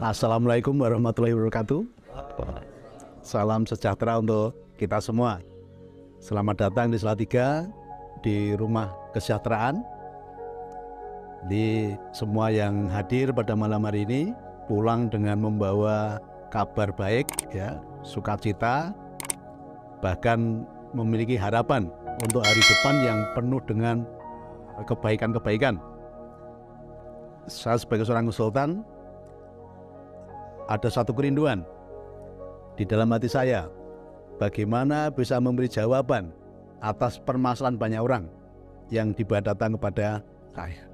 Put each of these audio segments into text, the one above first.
Assalamualaikum warahmatullahi wabarakatuh. Salam sejahtera untuk kita semua. Selamat datang di Salatiga, di Rumah Kesejahteraan. Di semua yang hadir pada malam hari ini pulang dengan membawa kabar baik, ya, sukacita, bahkan memiliki harapan untuk hari depan yang penuh dengan kebaikan-kebaikan. Saya sebagai seorang konsultan ada satu kerinduan di dalam hati saya, bagaimana bisa memberi jawaban atas permasalahan banyak orang yang tiba datang kepada saya.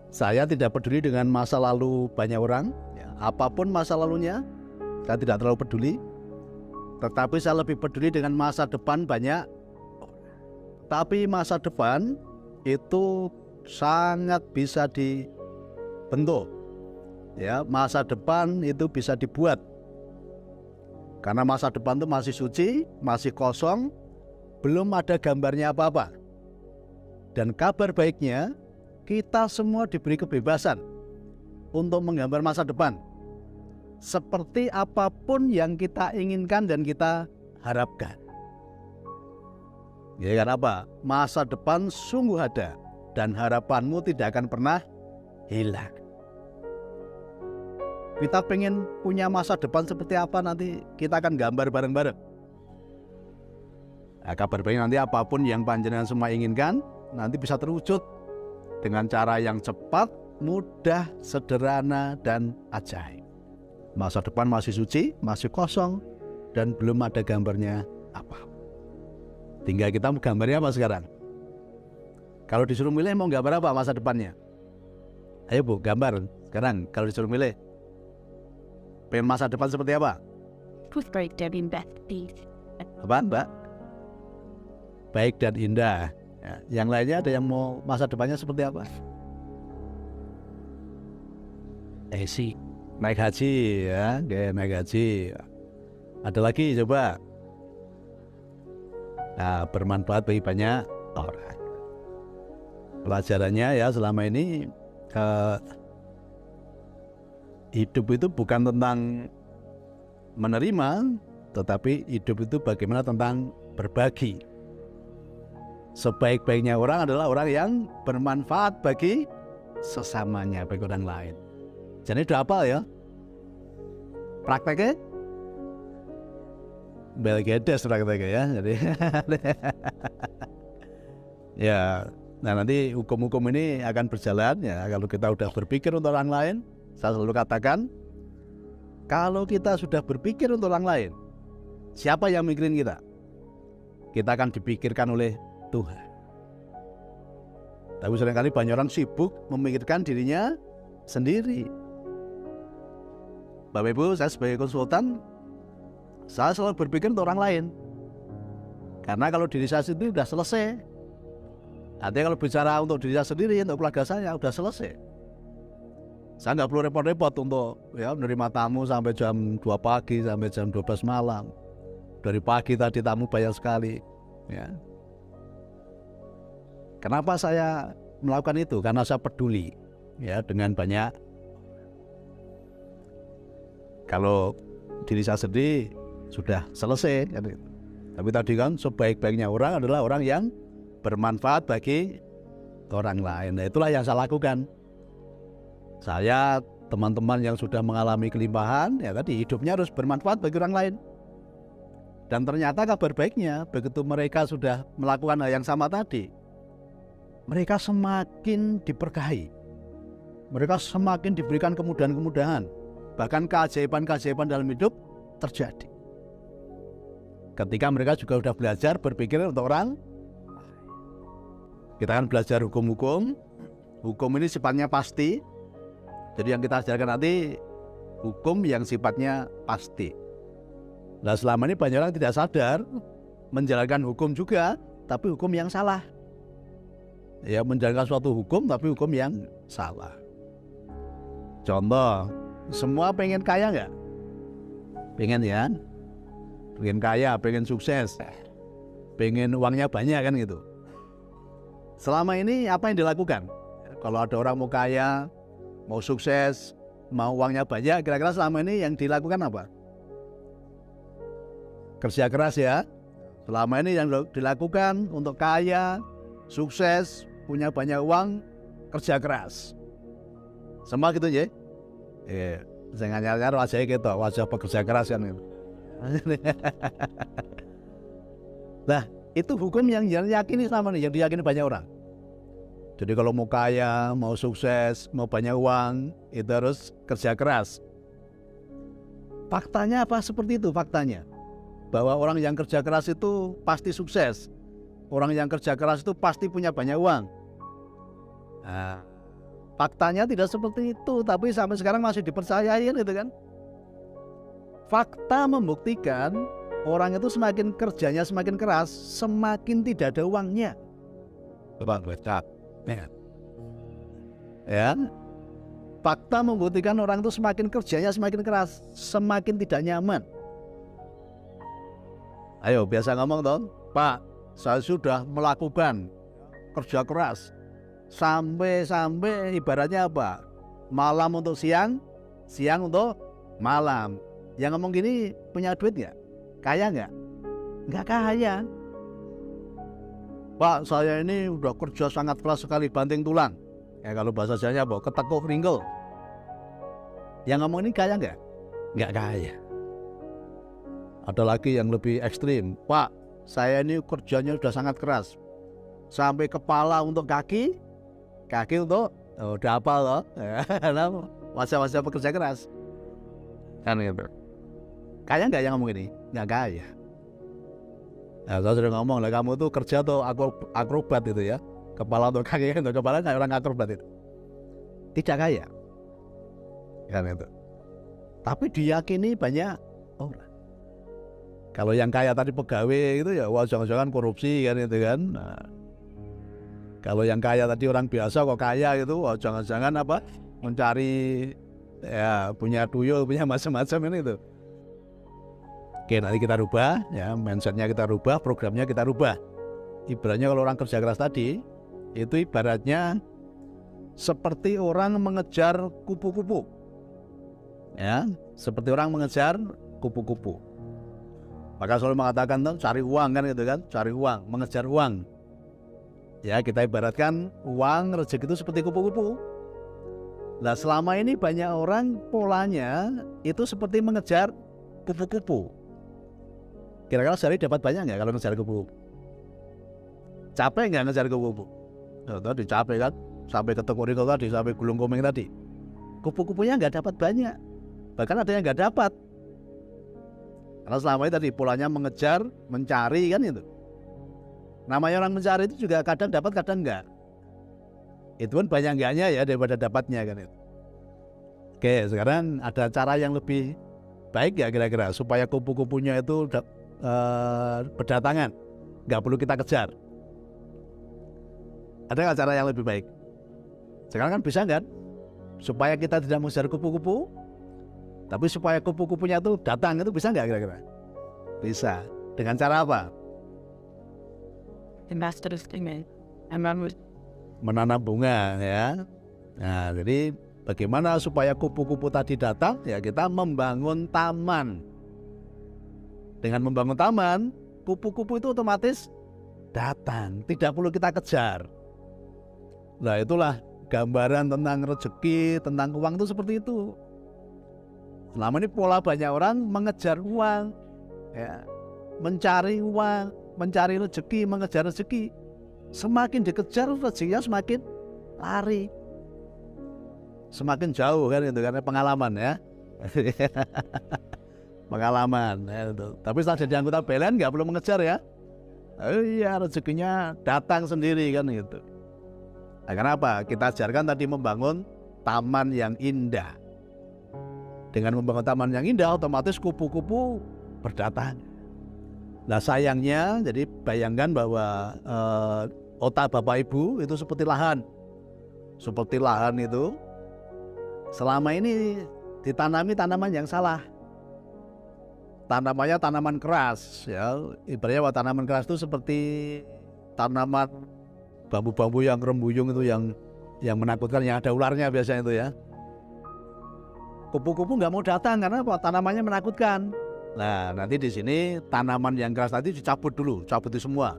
Saya tidak peduli dengan masa lalu banyak orang, ya, apapun masa lalunya, saya tidak terlalu peduli. Tetapi saya lebih peduli dengan masa depan banyak orang. Tapi masa depan itu sangat bisa dibentuk. Ya, masa depan itu bisa dibuat. Karena masa depan itu masih suci, masih kosong, belum ada gambarnya apa-apa. Dan kabar baiknya, kita semua diberi kebebasan untuk menggambar masa depan seperti apapun yang kita inginkan dan kita harapkan. Ya, karena apa? Masa depan sungguh ada dan harapanmu tidak akan pernah hilang. Kita pengen punya masa depan seperti apa, nanti kita akan gambar bareng-bareng. Nah, kabar baik nanti apapun yang panjenengan semua inginkan nanti bisa terwujud dengan cara yang cepat, mudah, sederhana, dan ajaib. Masa depan masih suci, masih kosong, dan belum ada gambarnya apa. Tinggal kita mau gambarnya apa sekarang. Kalau disuruh milih mau gambar apa masa depannya? Ayo Bu, gambar sekarang kalau disuruh milih. Pengen masa depan seperti apa? Baik dan indah. Apa Mbak? Baik dan indah. Ya, yang lainnya ada yang mau masa depannya seperti apa? Sih naik haji, ya, naik haji. Ada lagi coba. Nah, bermanfaat bagi banyak orang. Pelajarannya ya selama ini hidup itu bukan tentang menerima, tetapi hidup itu bagaimana tentang berbagi. Sebaik-baiknya orang adalah orang yang bermanfaat bagi sesamanya, bagi orang lain. Jadi udah hafal ya? Prakteknya? Belgedes prakteknya ya. Jadi ya, nah nanti hukum-hukum ini akan berjalan ya kalau kita udah berpikir untuk orang lain. Saya selalu katakan, kalau kita sudah berpikir untuk orang lain, siapa yang mikirin kita? Kita akan dipikirkan oleh Tuhan. Tapi seringkali banyak orang sibuk memikirkan dirinya sendiri. Bapak Ibu, saya sebagai konsultan, saya selalu berpikir untuk orang lain. Karena kalau diri saya sendiri sudah selesai. Artinya kalau bicara untuk diri saya sendiri, untuk keluarga saya sudah selesai. Saya nggak perlu repot-repot untuk menerima tamu sampai jam 2 pagi sampai jam 12 malam. Dari pagi tadi tamu banyak sekali. Ya. Kenapa saya melakukan itu? Karena saya peduli ya dengan banyak. Kalau diri saya sendiri sudah selesai. Tapi tadi kan sebaik-baiknya orang adalah orang yang bermanfaat bagi orang lain. Nah, itulah yang saya lakukan. Saya, teman-teman yang sudah mengalami kelimpahan, ya tadi hidupnya harus bermanfaat bagi orang lain. Dan ternyata kabar baiknya, begitu mereka sudah melakukan hal yang sama tadi, mereka semakin diberkahi. Mereka semakin diberikan kemudahan-kemudahan. Bahkan keajaiban-keajaiban dalam hidup terjadi. Ketika mereka juga sudah belajar berpikir untuk orang, kita akan belajar hukum-hukum. Hukum ini sifatnya pasti. Jadi yang kita ajarkan nanti hukum yang sifatnya pasti. Nah, selama ini banyak orang tidak sadar menjalankan hukum juga, tapi hukum yang salah. Ya, menjalankan suatu hukum tapi hukum yang salah. Contoh, semua pengen kaya nggak? Pengen ya? Pengen kaya, pengen sukses, pengen uangnya banyak kan gitu. Selama ini apa yang dilakukan? Kalau ada orang mau kaya, mau sukses, mau uangnya banyak, kira-kira selama ini yang dilakukan apa? Kerja keras ya. Selama ini yang dilakukan untuk kaya, sukses, punya banyak uang, kerja keras. Semua gitu ya. Jangan nyar wajah gitu, wajah pekerja keras kan gitu. Nah, itu hukum yang diyakini selama ini, yang diyakini banyak orang. Jadi kalau mau kaya, mau sukses, mau banyak uang, itu harus kerja keras. Faktanya apa seperti itu faktanya? Bahwa orang yang kerja keras itu pasti sukses. Orang yang kerja keras itu pasti punya banyak uang. Nah, faktanya tidak seperti itu, tapi sampai sekarang masih dipercayai gitu kan. Fakta membuktikan orang itu semakin kerjanya semakin keras, semakin tidak ada uangnya. Ya. Fakta membuktikan orang itu semakin kerjanya semakin keras, semakin tidak nyaman. Ayo biasa ngomong dong, Pak, saya sudah melakukan kerja keras sampai ibaratnya apa? Malam untuk siang, siang untuk malam. Yang ngomong gini punya duit nggak? Kaya nggak? Nggak kaya. Pak, saya ini udah kerja sangat keras sekali, banting tulang. Ya kalau bahasa Jawanya apa? Ketekuk ringgel. Yang ngomong ini kaya nggak? Nggak kaya. Ada lagi yang lebih ekstrim. Pak, saya ini kerjanya sudah sangat keras. Sampai kepala untuk kaki, kaki untuk udah hafal loh. Wajah-wajah pekerja keras. Kan gitu. Kaya nggak yang ngomong ini? Nggak kaya. Nah, saya sudah ngomong lah, kamu tuh kerja tuh akrobat itu ya. Kepala untuk kaki, untuk kepala kayak orang akrobat itu. Tidak kaya. Kan itu. Tapi diyakini banyak orang. Kalau yang kaya tadi pegawai itu ya, wah jangan-jangan korupsi kan itu kan. Nah, kalau yang kaya tadi orang biasa kok kaya gitu, wah jangan-jangan apa mencari ya punya tuyul, punya macam-macam ini itu. Oke, nanti kita rubah ya, mindsetnya kita rubah, programnya kita rubah. Ibaratnya kalau orang kerja keras tadi, itu ibaratnya seperti orang mengejar kupu-kupu. Ya, seperti orang mengejar kupu-kupu. Maka selalu mengatakan tuh cari uang kan gitu kan, cari uang, mengejar uang. Ya kita ibaratkan uang rezeki itu seperti kupu-kupu. Nah selama ini banyak orang polanya itu seperti mengejar kupu-kupu. Kira-kira sehari dapat banyak nggak kalau ngejar kupu-kupu? Capek nggak ngejar kupu-kupu? Nah, tadi capek kan, sampai ke tekuk tadi, sampai gulung komeng tadi. Kupu-kupunya nggak dapat banyak, bahkan ada yang nggak dapat. Karena selama ini tadi polanya mengejar, mencari kan itu. Namanya orang mencari itu juga kadang dapat, kadang enggak. Itu pun banyak enggaknya ya daripada dapatnya kan itu. Oke, sekarang ada cara yang lebih baik ya kira-kira supaya kupu-kupunya itu berdatangan, nggak perlu kita kejar. Ada nggak cara yang lebih baik? Sekarang kan bisa kan? Supaya kita tidak mengejar kupu-kupu, tapi supaya kupu-kupunya itu datang, itu bisa nggak kira-kira? Bisa. Dengan cara apa? Menanam bunga ya. Nah, jadi bagaimana supaya kupu-kupu tadi datang? Ya kita membangun taman. Dengan membangun taman, kupu-kupu itu otomatis datang. Tidak perlu kita kejar. Nah itulah gambaran tentang rezeki, tentang uang itu seperti itu. Selama ini pola banyak orang mengejar uang, ya, mencari uang, mencari rezeki, mengejar rezeki. Semakin dikejar rezekinya semakin lari, semakin jauh kan itu karena pengalaman ya. Pengalaman ya, itu. Tapi setelah jadi anggota PLN nggak perlu mengejar ya. Iya rezekinya datang sendiri kan gitu. Nah, kenapa? Kita ajarkan tadi membangun taman yang indah. Dengan membangun taman yang indah, otomatis kupu-kupu berdatangan. Nah sayangnya, jadi bayangkan bahwa otak Bapak Ibu itu seperti lahan. Seperti lahan itu, selama ini ditanami tanaman yang salah. Tanamannya tanaman keras, ya. Ibaratnya bahwa tanaman keras itu seperti tanaman bambu-bambu yang rembuyung itu yang menakutkan, yang ada ularnya biasanya itu ya. kupu-kupu nggak mau datang karena apa? Tanamannya menakutkan. Nah, nanti di sini tanaman yang keras tadi dicabut dulu, cabuti semua.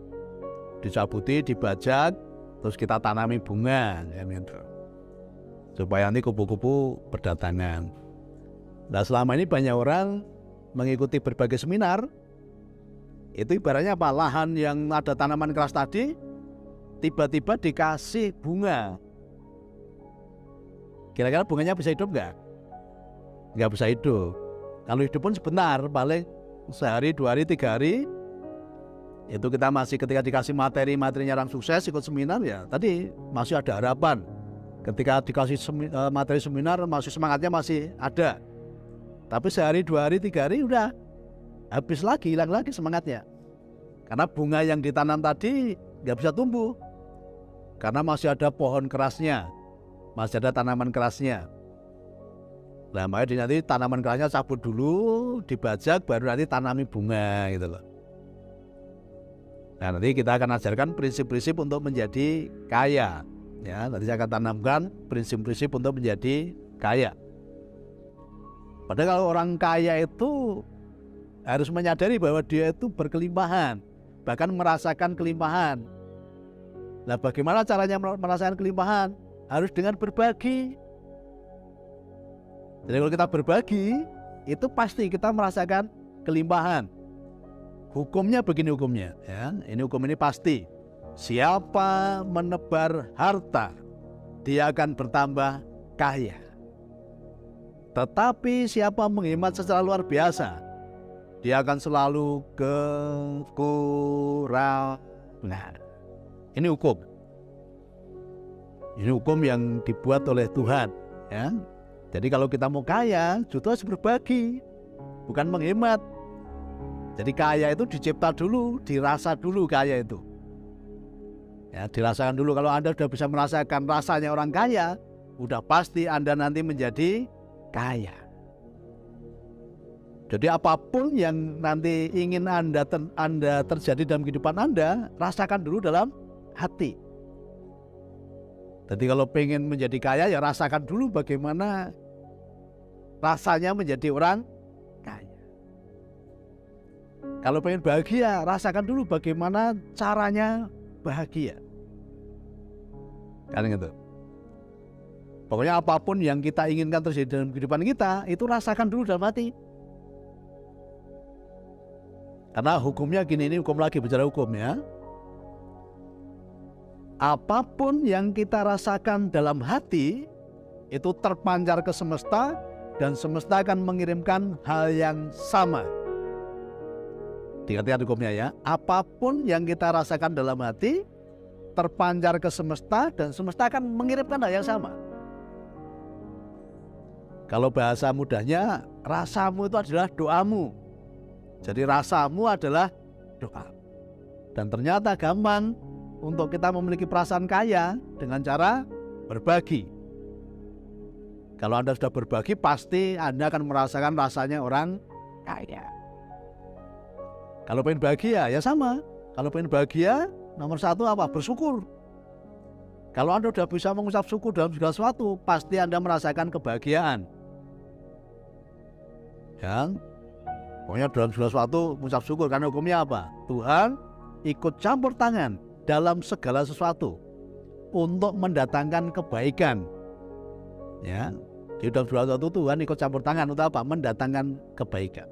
Dicabuti, dibajak, terus kita tanami bunga, gitu. Supaya nanti kupu-kupu berdatangan. Nah, selama ini banyak orang mengikuti berbagai seminar, itu ibaratnya apa? Lahan yang ada tanaman keras tadi, tiba-tiba dikasih bunga. Kira-kira bunganya bisa hidup nggak? Nggak bisa hidup. Kalau hidup pun sebentar, paling sehari, 2 hari, 3 hari. Itu kita masih ketika dikasih materinya orang sukses ikut seminar ya, tadi masih ada harapan. Ketika dikasih materi seminar, masih semangatnya masih ada. Tapi sehari, 2 hari, 3 hari udah habis lagi, hilang lagi semangatnya. Karena bunga yang ditanam tadi nggak bisa tumbuh. Karena masih ada pohon kerasnya, masih ada tanaman kerasnya. Nah, makanya nanti tanaman kerasnya cabut dulu, dibajak, baru nanti tanami bunga gitu loh. Nah, nanti kita akan ajarkan prinsip-prinsip untuk menjadi kaya. Ya, nanti saya akan tanamkan prinsip-prinsip untuk menjadi kaya. Padahal kalau orang kaya itu harus menyadari bahwa dia itu berkelimpahan, bahkan merasakan kelimpahan. Nah, bagaimana caranya merasakan kelimpahan? Harus dengan berbagi. Jadi kalau kita berbagi, itu pasti kita merasakan kelimpahan. Hukumnya begini hukumnya, ya. Ini hukum ini pasti. Siapa menebar harta, dia akan bertambah kaya. Tetapi siapa menghemat secara luar biasa, dia akan selalu kekurangan. Ini hukum. Ini hukum yang dibuat oleh Tuhan, ya. Jadi kalau kita mau kaya, justru harus berbagi, bukan menghemat. Jadi kaya itu dicipta dulu, dirasa dulu kaya itu. Ya, dirasakan dulu. Kalau Anda sudah bisa merasakan rasanya orang kaya, udah pasti Anda nanti menjadi kaya. Jadi apapun yang nanti ingin Anda terjadi dalam kehidupan Anda, rasakan dulu dalam hati. Jadi kalau pengen menjadi kaya, ya rasakan dulu bagaimana rasanya menjadi orang kaya. Kalau pengen bahagia, rasakan dulu bagaimana caranya bahagia. Kan gitu. Pokoknya apapun yang kita inginkan terjadi dalam kehidupan kita, itu rasakan dulu dalam hati. Karena hukumnya gini, ini hukum lagi, bicara hukum ya. Apapun yang kita rasakan dalam hati, itu terpancar ke semesta, dan semesta akan mengirimkan hal yang sama. Diingat hukumnya ya. Apapun yang kita rasakan dalam hati, terpancar ke semesta, dan semesta akan mengirimkan hal yang sama. Kalau bahasa mudahnya, rasamu itu adalah doamu. Jadi rasamu adalah doa. Dan ternyata gampang untuk kita memiliki perasaan kaya dengan cara berbagi. Kalau Anda sudah berbagi, pasti Anda akan merasakan rasanya orang kaya. Kalau pengen bahagia, ya sama. Kalau pengen bahagia, nomor satu apa? Bersyukur. Kalau Anda sudah bisa mengucap syukur dalam segala sesuatu, pasti Anda merasakan kebahagiaan. Ya, pokoknya dalam segala sesuatu mengucap syukur, karena hukumnya apa? Tuhan ikut campur tangan dalam segala sesuatu untuk mendatangkan kebaikan. Ya, di dalam segala sesuatu Tuhan ikut campur tangan untuk apa? Mendatangkan kebaikan.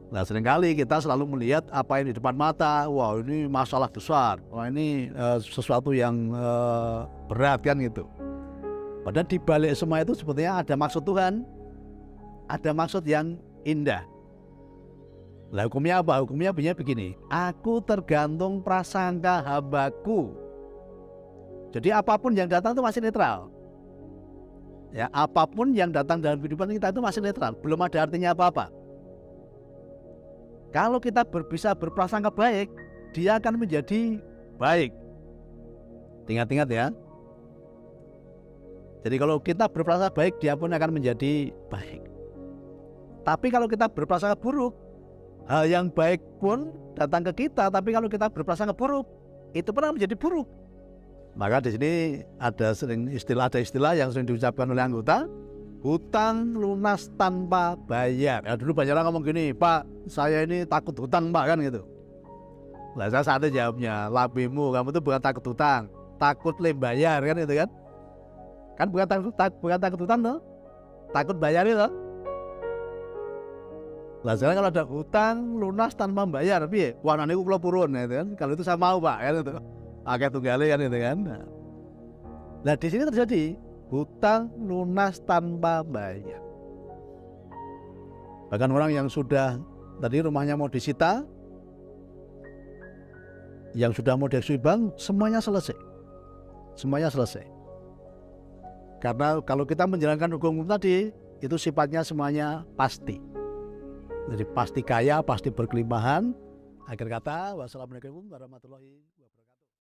Nah, seringkali kita selalu melihat apa yang di depan mata, wah ini masalah besar, wah ini sesuatu yang berat kan gitu. Padahal di balik semua itu sebetulnya ada maksud Tuhan, ada maksud yang indah. Nah, hukumnya apa? Hukumnya begini, aku tergantung prasangka hambaku. Jadi apapun yang datang itu masih netral. Ya, apapun yang datang dalam kehidupan kita itu masih netral, belum ada artinya apa-apa. Kalau kita bisa berprasangka baik, dia akan menjadi baik. Ingat-ingat ya. Jadi kalau kita berprasangka baik, dia pun akan menjadi baik. Tapi kalau kita berprasangka buruk, hal yang baik pun datang ke kita, tapi kalau kita berprasangka buruk, itu pun akan menjadi buruk. Maka di sini ada istilah yang sering diucapkan oleh anggota, hutang lunas tanpa bayar. Ya, dulu banyak orang ngomong gini, Pak, saya ini takut hutang Pak, kan gitu. Lah saya santai jawabnya, labimu, kamu tuh bukan takut hutang, takut lem bayar, kan gitu kan. Kan bukan takut hutang loh, takut bayar itu. Lah sekarang kalau ada hutang lunas tanpa bayar, piye? Wah niku kula purun gitu kan. Kalau itu saya mau Pak, kan itu. Akeh tunggale kan gitu kan. Nah, di sini terjadi hutang lunas tanpa bayar. Bahkan orang yang sudah tadi rumahnya mau disita, yang sudah mau dieksekusi bank, semuanya selesai. Semuanya selesai. Karena kalau kita menjalankan hukum tadi, itu sifatnya semuanya pasti. Jadi pasti kaya, pasti berkelimpahan. Akhir kata, wassalamualaikum warahmatullahi wabarakatuh.